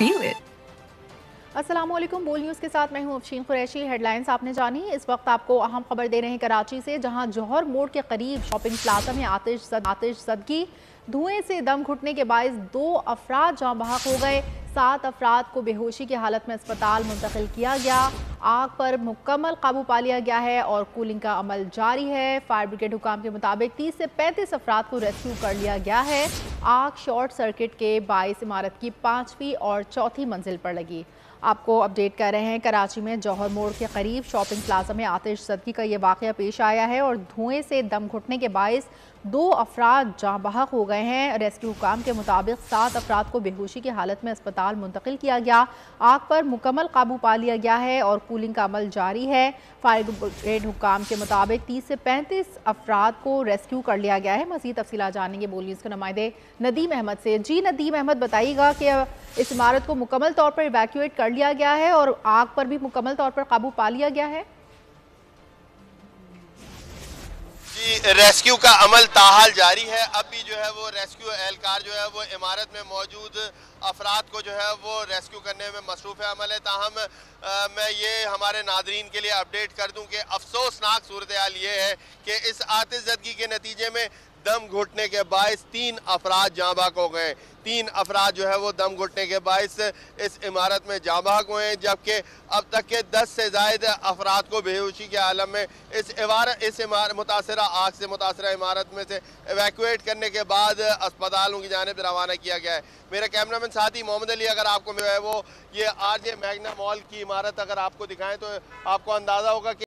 feel it. अस्सलामुअलैकुम। बोल news के साथ मैं हूं अफशीन कुरैशी। हेडलाइंस आपने जानी। इस वक्त आपको अहम खबर दे रहे हैं कराची से, जहां जौहर मोड़ के करीब शॉपिंग प्लाजा में आतिशज़दगी, धुएं से दम घुटने के बायस 2 अफराद जाँ बहक हो गए। 7 अफराद को बेहोशी की हालत में अस्पताल मुंतकिल किया गया। आग पर मुकम्मल काबू पा लिया गया है और कूलिंग का अमल जारी है। फायर ब्रिगेड हुकाम के मुताबिक 30 से 35 अफराद को रेस्क्यू कर लिया गया है। आग शॉर्ट सर्किट के बायस इमारत की 5वीं और 4थी मंजिल पर लगी। आपको अपडेट कर रहे हैं, कराची में जौहर मोड़ के करीब शॉपिंग प्लाजा में आतिशज़दगी का ये वाक़या पेश आया है और धुएं से दम घुटने के बायस 2 अफराद जाँ बहक हो गए हैं। रेस्क्यू हुकाम के मुताबिक 7 अफराद को बेहोशी की हालत में अस्पताल मुंतकिल किया गया। आग पर मुकम्मल काबू पा लिया गया है और कूलिंग का अमल जारी है। फायर ब्रिगेड हुकाम के मुताबिक 30 से 35 अफराद को रेस्क्यू कर लिया गया है। मज़ीद तफसीलात जानेंगे बोल न्यूज़ के नुमाइंदे नदीम अहमद से। जी नदीम अहमद, बताइएगा कि इस इमारत को मुकम्मल तौर पर इवैक्यूएट कर लिया गया है और आग पर भी मुकम्मल तौर पर काबू पा लिया गया है। जी, रेस्क्यू का अमल ताहाल जारी है। अब भी जो है वो रेस्क्यू एहलकार जो है वो इमारत में मौजूद अफराद को जो है वो रेस्क्यू करने में मसरूफ़ अमल है। ताहम मैं ये हमारे नादरीन के लिए अपडेट कर दूं कि अफसोसनाक सूरत हाल ये है कि इस आतिशज़दगी के नतीजे में दम घुटने के बायस 3 अफराद जाँ बहक हो गए। 3 अफराद जो है वो दम घुटने के बायस इस इमारत में जाँ बहक हुए हैं, जबकि अब तक के 10 से ज़ायद अफराद को बेहोशी के आलम में इस मुतासरा आग से मुतासरा इमारत में से एवैक्यूएट करने के बाद अस्पतालों की जानिब रवाना किया गया है। मेरा कैमरामैन साथी मोहम्मद अली अगर आपको जो है वो ये आरजे मैग्ना मॉल की इमारत अगर आपको दिखाएं तो आपको अंदाज़ा होगा कि